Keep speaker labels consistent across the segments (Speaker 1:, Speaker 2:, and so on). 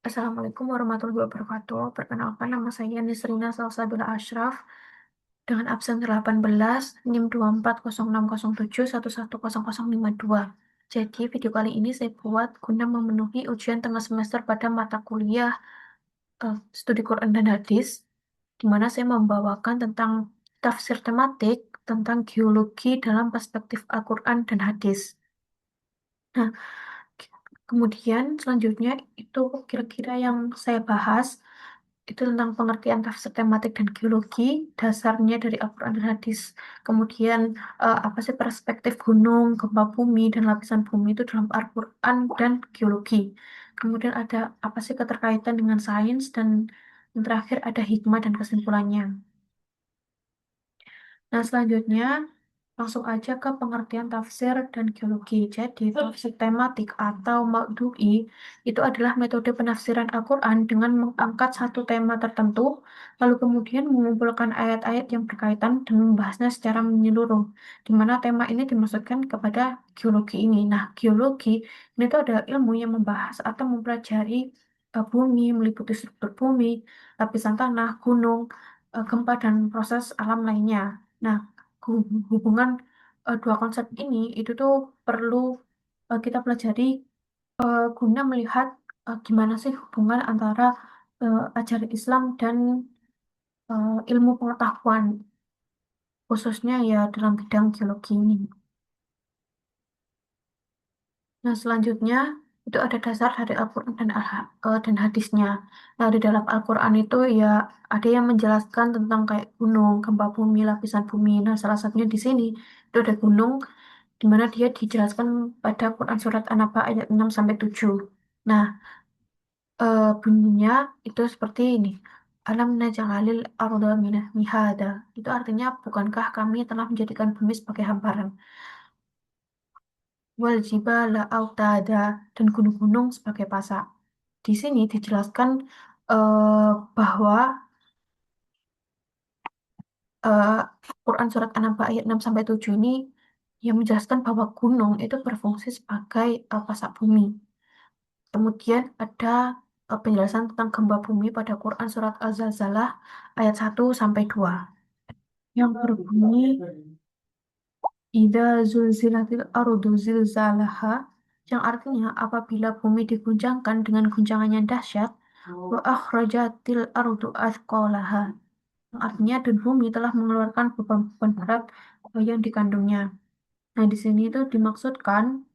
Speaker 1: Assalamualaikum warahmatullahi wabarakatuh. Perkenalkan, nama saya Nisrina Salsabila Ashraf dengan absen 18 NIM 240607110052. Jadi, video kali ini saya buat guna memenuhi ujian tengah semester pada mata kuliah Studi Quran dan Hadis, di mana saya membawakan tentang tafsir tematik tentang geologi dalam perspektif Al-Quran dan Hadis. Nah, kemudian selanjutnya itu kira-kira yang saya bahas itu tentang pengertian tafsir tematik dan geologi, dasarnya dari Al-Quran dan Hadis. Kemudian apa sih perspektif gunung, gempa bumi, dan lapisan bumi itu dalam Al-Quran dan geologi. Kemudian ada apa sih keterkaitan dengan sains, dan yang terakhir ada hikmah dan kesimpulannya. Nah, selanjutnya langsung aja ke pengertian tafsir dan geologi. Jadi, tafsir tematik atau maudu'i itu adalah metode penafsiran Al-Quran dengan mengangkat satu tema tertentu, lalu kemudian mengumpulkan ayat-ayat yang berkaitan dan membahasnya secara menyeluruh, di mana tema ini dimaksudkan kepada geologi ini. Nah, geologi ini tuh adalah ilmu yang membahas atau mempelajari bumi, meliputi struktur bumi, lapisan tanah, gunung, gempa, dan proses alam lainnya. Nah, hubungan dua konsep ini itu tuh perlu kita pelajari guna melihat gimana sih hubungan antara ajaran Islam dan ilmu pengetahuan, khususnya ya dalam bidang geologi ini. Nah, selanjutnya itu ada dasar dari Al-Quran dan hadisnya. Nah, di dalam Al-Quran itu ya ada yang menjelaskan tentang kayak gunung, gempa bumi, lapisan bumi. Nah, salah satunya di sini itu ada gunung, di mana dia dijelaskan pada Quran Surat An-Naba ayat 6 sampai 7. Nah, bunyinya itu seperti ini. Alam naj'alil arda mihada. Itu artinya, bukankah kami telah menjadikan bumi sebagai hamparan? Wal jibala autada, dan gunung-gunung sebagai pasak. Di sini dijelaskan bahwa eh, Quran Surat An-Naba ayat 6 sampai 7 ini yang menjelaskan bahwa gunung itu berfungsi sebagai pasak bumi. Kemudian ada penjelasan tentang gempa bumi pada Quran Surat Az-Zalzalah ayat 1 sampai 2 yang berbunyi Idza zulzilatil ardu zilzalaha, yang artinya apabila bumi diguncangkan dengan guncangan yang dahsyat, wa akhrajatil ardu athqalaha, yang artinya dan bumi telah mengeluarkan beban-beban berat yang dikandungnya. Nah, di sini itu dimaksudkan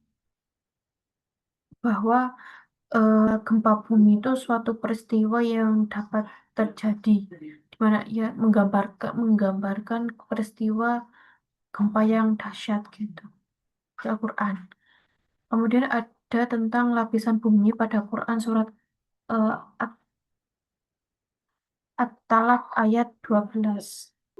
Speaker 1: bahwa gempa bumi itu suatu peristiwa yang dapat terjadi, di mana ya menggambarkan peristiwa gempa yang dahsyat gitu di Al-Quran. Kemudian ada tentang lapisan bumi pada Quran surat eh, At-Talaq ayat 12.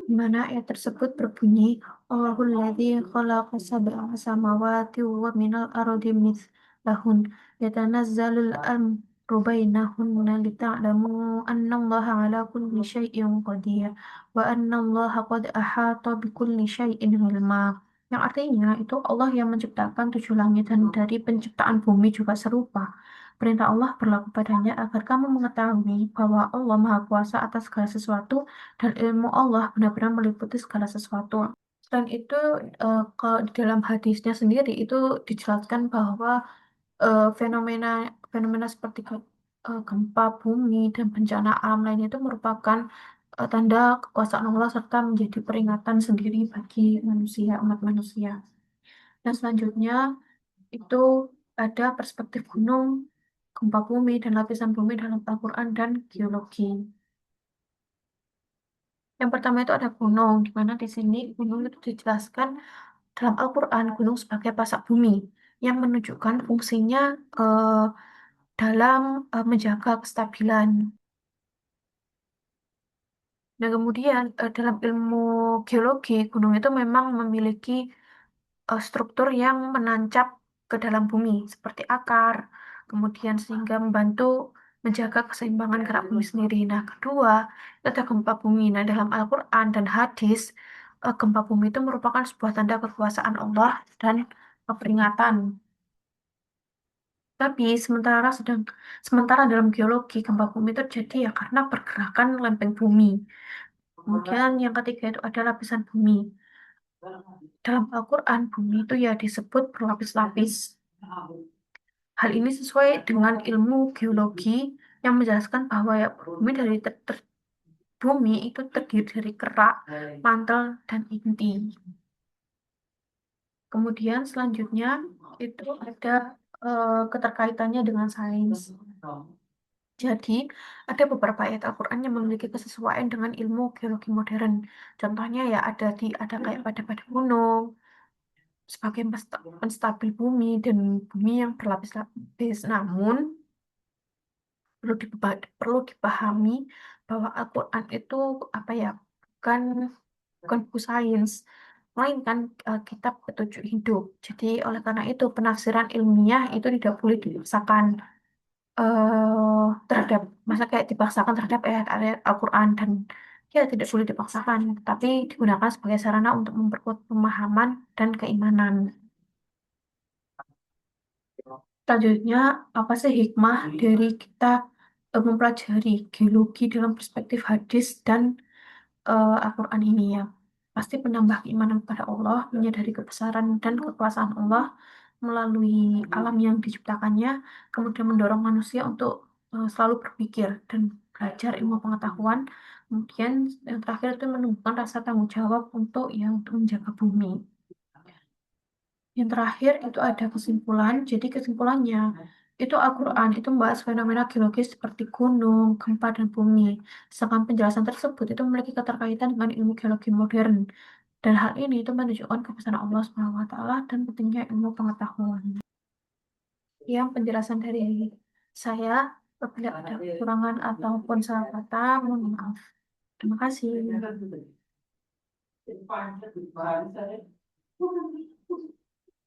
Speaker 1: Di mana ayat tersebut berbunyi, Allahul ladzi khalaqa sab'a samawati wa minal ardi mithlahun yatanazzalul amru bainahunna lita'lamu annallaha ala kulli syai'in qadir wa annallaha qad ahata bikulli syai'in ilma. Yang artinya itu Allah yang menciptakan tujuh langit, dan dari penciptaan bumi juga serupa. Perintah Allah berlaku padanya agar kamu mengetahui bahwa Allah Maha Kuasa atas segala sesuatu, dan ilmu Allah benar-benar meliputi segala sesuatu. Selain itu, kalau di dalam hadisnya sendiri itu dijelaskan bahwa fenomena fenomena seperti gempa bumi dan bencana alam lainnya itu merupakan tanda kekuasaan Allah serta menjadi peringatan sendiri bagi manusia, umat manusia. Dan selanjutnya itu ada perspektif gunung, gempa bumi, dan lapisan bumi dalam Al-Quran dan geologi. Yang pertama itu ada gunung, di mana di sini gunung itu dijelaskan dalam Al-Quran gunung sebagai pasak bumi yang menunjukkan fungsinya eh, dalam menjaga kestabilan. Dan kemudian dalam ilmu geologi, gunung itu memang memiliki struktur yang menancap ke dalam bumi seperti akar, kemudian sehingga membantu menjaga keseimbangan gerak bumi sendiri. Nah, kedua, itu ada gempa bumi. Nah, dalam Al-Quran dan hadis, gempa bumi itu merupakan sebuah tanda kekuasaan Allah dan peringatan. Tapi sementara dalam geologi gempa bumi terjadi ya karena pergerakan lempeng bumi. Kemudian yang ketiga itu ada lapisan bumi. Dalam Al-Quran, bumi itu ya disebut berlapis-lapis. Hal ini sesuai dengan ilmu geologi yang menjelaskan bahwa ya bumi itu terdiri dari kerak, mantel, dan inti. Kemudian selanjutnya itu ada keterkaitannya dengan sains. Jadi, ada beberapa ayat Al-Quran yang memiliki kesesuaian dengan ilmu geologi modern. Contohnya ya ada kayak pada gunung, sebagai penstabil bumi dan bumi yang berlapis-lapis. Namun, perlu dipahami bahwa Al-Quran itu apa ya, bukan bukan buku sains, melainkan kitab petunjuk hidup. Jadi, oleh karena itu penafsiran ilmiah itu tidak boleh dipaksakan terhadap masa kayak dipaksakan terhadap ayat-ayat Al-Quran dan ya tidak boleh dipaksakan, tapi digunakan sebagai sarana untuk memperkuat pemahaman dan keimanan. Selanjutnya, apa sih hikmah dari kita mempelajari geologi dalam perspektif hadis dan Al-Quran ini ya? Pasti menambah keimanan kepada Allah, menyadari kebesaran dan kekuasaan Allah melalui alam yang diciptakannya, kemudian mendorong manusia untuk selalu berpikir dan belajar ilmu pengetahuan. Kemudian yang terakhir itu menumbuhkan rasa tanggung jawab untuk menjaga bumi. Yang terakhir itu ada kesimpulan. Jadi kesimpulannya itu Al-Quran itu membahas fenomena geologis seperti gunung, gempa, dan bumi. Sedangkan penjelasan tersebut itu memiliki keterkaitan dengan ilmu geologi modern. Dan hal ini itu menunjukkan kebesaran Allah Subhanahu wa Ta'ala dan pentingnya ilmu pengetahuan. Yang penjelasan dari saya, apabila ada kekurangan ataupun salah kata, mohon maaf. Terima kasih.